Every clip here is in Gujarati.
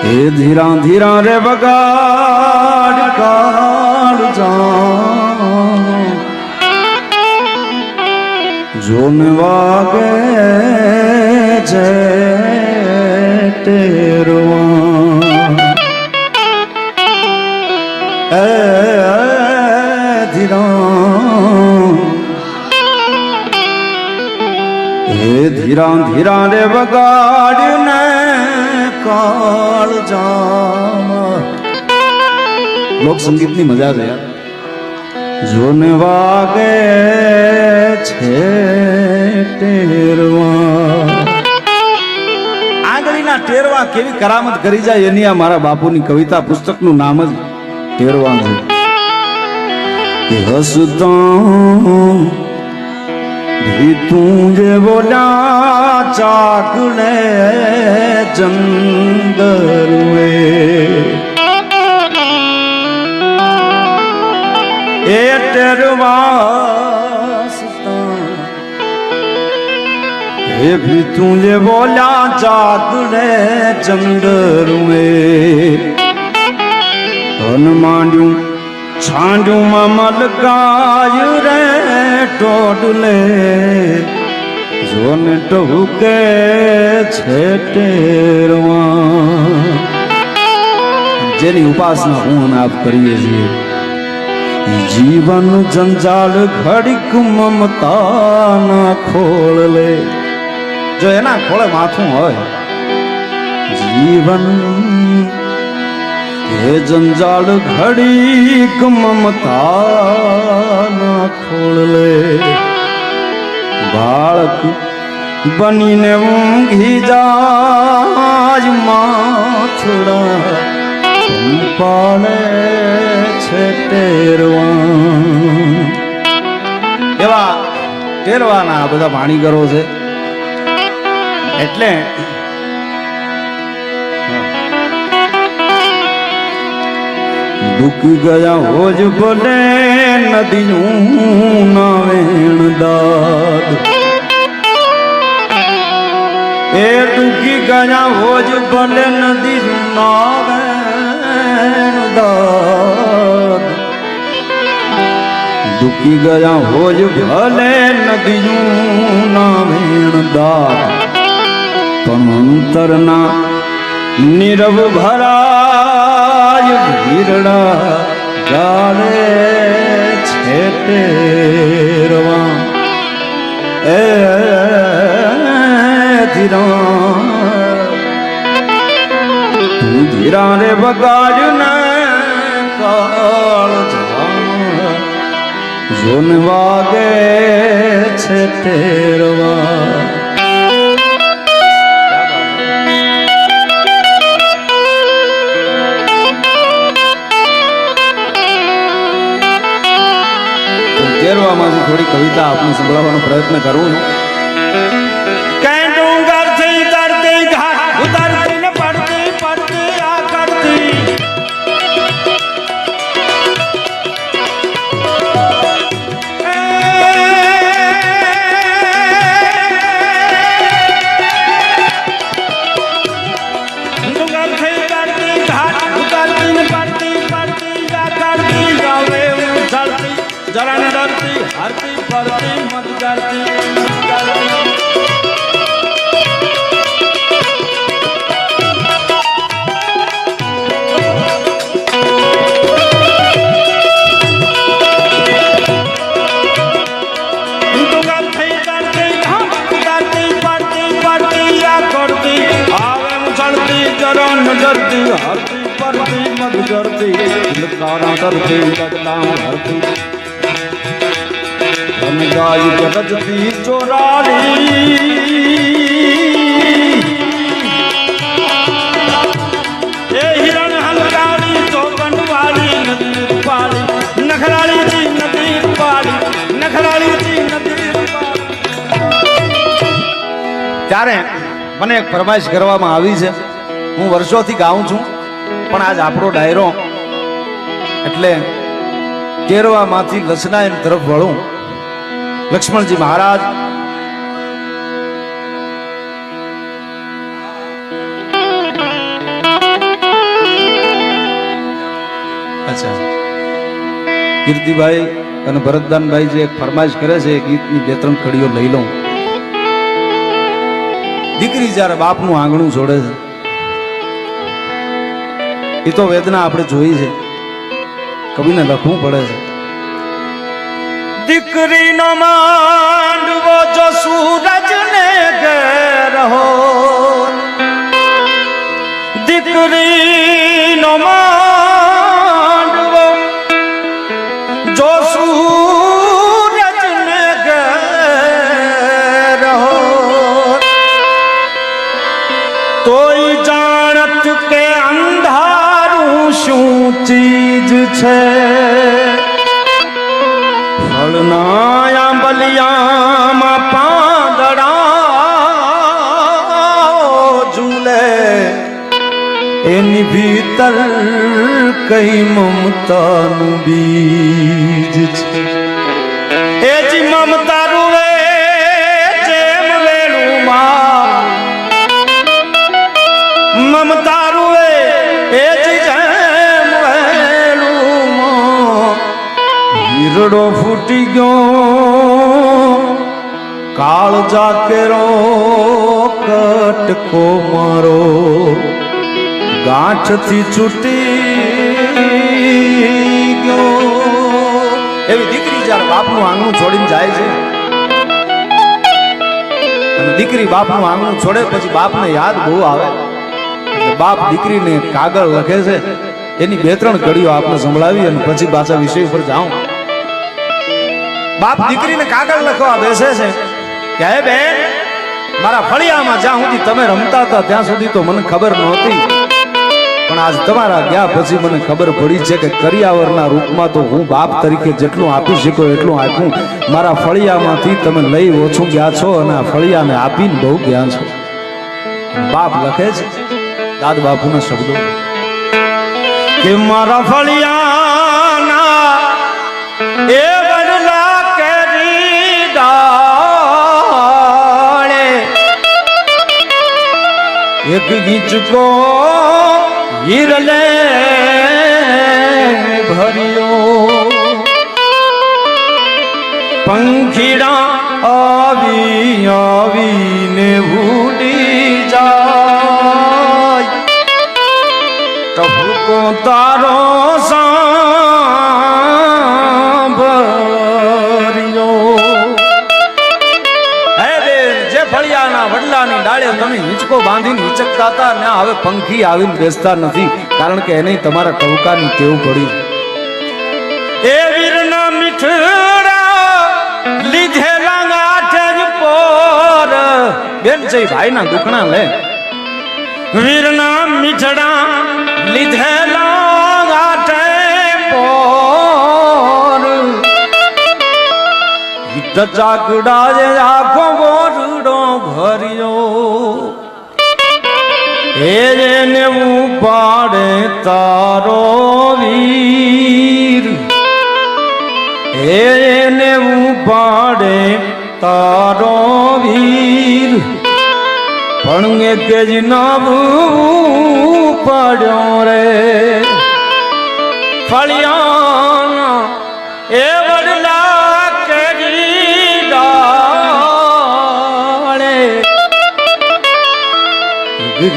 એ ધીરા ધીરા રે બગાડ કાળ જા જોન વાગે છે તેરવા ધીરા ધીરા રે બગાડ ને કાળ જા લોક સંગીતની મજા છે યાર જોને વાગે છે ટેરવા આગળના ટેરવા કેવી કરામત કરી જાય એની આ મારા બાપુની કવિતા પુસ્તકનું નામ જ ટેરવા છે કે હસતા તું જે બોલા ચાકડે ચંદરવે એ ટેરવાસતા હે ભી તું જે બોલા ચાકડે ચંદરવે ધન માંડ્યું છાંડું માં મલકાય રે ટોડલે જોને ટહુકે છે ટેરવા જેની ઉપાસના હું અને આપ કરીએ છીએ જીવન જંજાળ ઘડીક મમતા ના ખોળ લે જો એના ખોળે માથું હોય જીવન હે જંજાળ ઘડીક મમતા ના ખોળ લે બાળક બનીને ઊંઘી જાય માથડા પાડે છે ટેરવા એવા ટેરવાના બધા વાણીગરો છે એટલે ડૂકી ગયા હોજ ભલે નદીનું ના વેણ દાદ એ ડૂકી ગયા હોજ ભલે નદીનું ના વેણ દાદ ડૂકી ગયા હોજ ભલે નદીનું ના વેણ દાદ પણ અંતરના નીરવ ભરાય ભીરડા ગાળે છે ટેરવા એ ધીરા તું ધીરા રે બગાડ ને કાળ જા જોન વાગે છે ટેરવા ટેરવામાંથી થોડી કવિતા આપને સંભળાવવાનો પ્રયત્ન કરું છું કે ડુંગર થી તરતી ઘાટ ઉતરતી ને પડતી પડતી આ કરતી ડુંગર થી તરતી ઘાટ ઉતરતી ને પડતી પડતી આ કરતી ગાવે ઉછળતી જરા ને ડરતી હરતી ફરતી મત કરતી डरती हरती परती मत डरती तारा डरती लगता हरती हम गाय जगती चोराली ये हिरण हलकाली चौपन वाली नदी रूपाली नखराली जी नदी रूपाली नखराली जी नदी रूपाली ત્યારે મને એક ફરમાઈશ કરવામાં આવી છે હું વર્ષોથી ગાઉં છું પણ આજ આપણો ડાયરો એટલે ટેરવામાંથી લસનાયન તરફ વળું લક્ષ્મણજી મહારાજ અચ્છા, કીર્તિભાઈ અને ભરતદાનભાઈ જે એક ફરમાઈશ કરે છે એ ગીતની બે ત્રણ કડીઓ લઈ લઉં. દીકરી જ્યારે બાપનું આંગણું છોડે છે એ તો વેદના આપણે જોઈ છે, કવિને લખવું પડે છે. દીકરીનો માંડવો જો સૂરજને ઘેર હો, દીકરીનો માંડવો જો સૂરજને ઘેર હો, તોય જાણત કે અંધારું શું ચીજ છે. ફળના આંબલિયામાં પાંદડા ઝૂલે, એની ભીતર કઈ મમતાનું બીજ છે. એ જ મમતા રૂવે જેમ વેણુમાં, મમતા રૂવે એ જ જેમ વેણુમાં. હીરડો ફૂટી ગયો કાળજા કેરો કટકો મારો, ગાંઠથી છૂટી ગયો. એવી દીકરી જ્યારે બાપનું આંગણું છોડીને જાય છે અને દીકરી બાપનું આંગણું છોડે પછી બાપને યાદ બહુ આવે. બાપ દીકરીને કાગળ લખે છે, એની બે ત્રણ કડીઓ આપને સંભળાવી અને પછી પાછા વિષય ઉપર જાઉં. બાપ દીકરીને કાગળ લખવા બેસે છે કે હે બેન, મારા ફળિયામાં જ્યાં સુધી તમે રમતા હતા ત્યાં સુધી તો મને ખબર નહોતી, પણ આજ તમારા ગયા પછી મને ખબર પડી છે કે કરિયાવરના રૂપમાં તો હું બાપ તરીકે જેટલું આપી શક્યો એટલું આપ્યું. મારા ફળિયામાંથી તમે લઈ ઓછું ગયા છો અને આ ફળિયાને આપીને બહુ ગયા છો. બાપ લખે છે દાદ બાપુના શબ્દો કે મારા ફળિયાના એ વડલા કેરી ડાળે એક ગીચકો હિરલે ભર્યો, પંખીડા આવી આવીને ઉડી જાય, ટપકો તારો સાંભળ્યો. હે બેન, જે ફળિયાના વડલાની ડાળે તમે હિંચકો બાંધીને હિંચકતા હતા ને હવે પંખી આવીને બેસતા નથી, કારણ કે એને તમારા ટવકાની ટેવ પડી. એ વીરના મીઠડા લીધેલા ગાંઠે જ પોર, બેન છે ભાઈના દુખણા લે. વીરના મીઠડા લીધેલા ગાંઠે પોર, ચાકડા જે આખો ગોરડો ભર્યો. એને ઉપાડે તારો વીર, એને ઉપાડે તારો વીર, પણ કે જ નામ પડ્યો રે ફળિયાના એ વડલા કેરી ડાળે.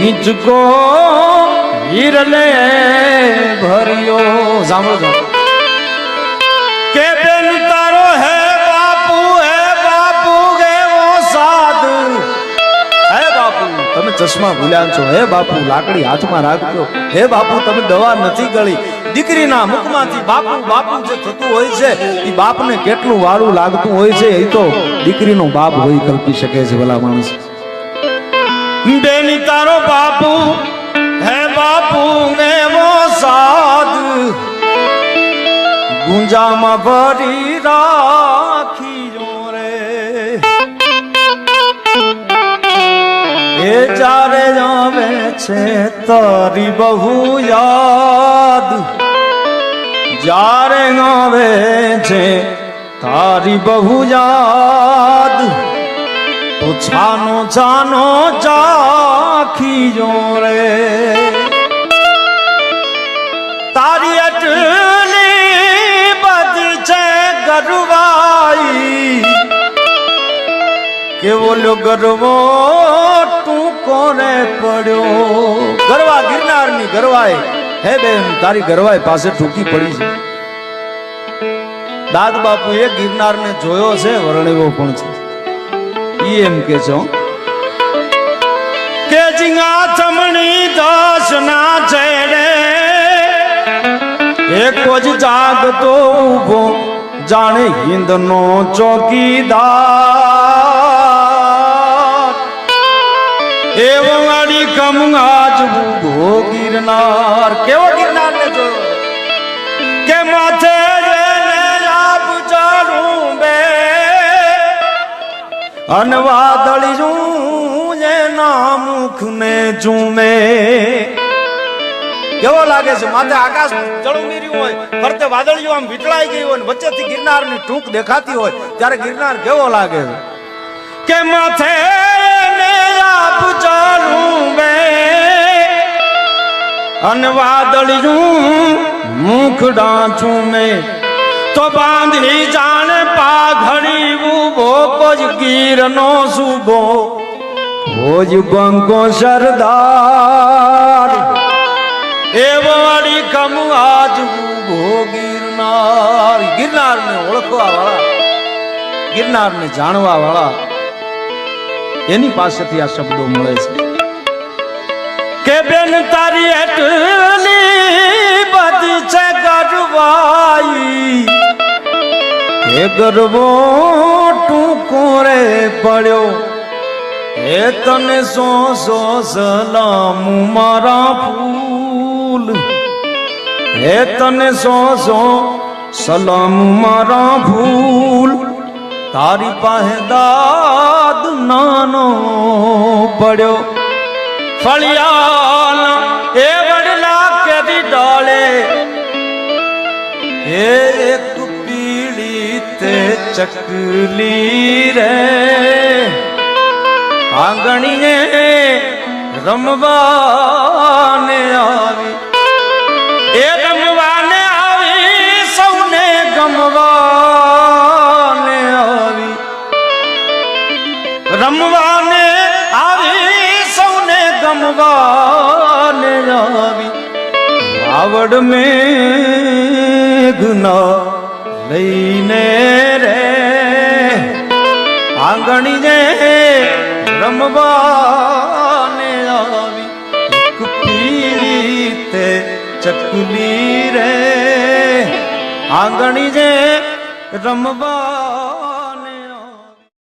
ગીચકો હિરલે ભર્યો. સાંભળો કે બેન તારો હે બાપુ એવો સાદ. હે બાપુ તમે ચશ્મા ભૂલ્યા છો, હે બાપુ લાકડી હાથમાં રાખજો, હે બાપુ તમે દવા નથી ગળી. દીકરીના મુખમાંથી બાપુ બાપુ જે થતું હોય છે એ બાપને કેટલું વારું લાગતું હોય છે એ તો દીકરીનો બાપ હોય કલ્પી શકે છે ભલા માણસ. બેની તારો બાપુ હે બાપુ એવો સાદ, ગુંજામાં ભરી રાખી રે. એ ચારે આવે છે તારી બહુ યાદ, જ્યારે આવે છે તારી બહુ યાદ, તો છાનો છાનો ચાખી રે. તારી કે બોલ્યો ગરવો ટૂંકો રે પડ્યો. ગરવા ગિરનારની ગરવાય હે બેન તારી ગરવાય પાસે ટૂંકી પડી છે. દાદ બાપુ એ ગિરનારને જોયો છે વર્ણવ્યો પણ છે. ઈ એમ કે છો કે જીંગા ચમણી દસ ના છેડે એક જ જાગતો ઊભો જાણે હિંદનો ચોકીદાર એવો વાળી કમગાજ ઊભો ગિરનાર. કેવો ગિરનાર ને જોયો કે માથે અન વાદળિયું એના મુખ ને ઝૂમે. કેવો લાગે છે માથે આકાશ જળું મેર્યું હોય ફરતે વાદળિયું આમ વીટળાઈ ગઈ હોય વચ્ચેથી ગિરનારની ટૂંક દેખાતી હોય ત્યારે ગિરનાર કેવો લાગે છે કે માથે ને આપ ઝૂમે અન વાદળિયું મુખડા ઝૂમે તો બાંધી જાણે પાઘડી ઉભો કોજ ગીરનો સુબો ભોજ બંકો સરદાર એવો વાળી કમ આજ ઉભો ગિરનાર. ગિરનારને ઓળખવા વાળા ગિરનારને જાણવા વાળા એની પાસેથી આ શબ્દો મળે છે કે બેન તારી એટલી બધી છે ગરવાઈ એ ગરવો ટૂંકો રે પડ્યો એ તને સો સલામ મારા ફૂલ એ તને સો સલામ મારા ફૂલ તારી પાસે દાદ નાનો પડ્યો ફળિયાલ એ વડલા કેદી ડાળે એક તે ચકલી રે આંગણીએ રમવાને આવી એ રમવાને આવી સૌને ગમવાને આવી રમવાને આવી સૌને ગમવાને આવી વાવડ મેઘના લઈને રે આંગણીને રમવાને આવી એક પીળી તે ચકલી રે આંગણીને રમવા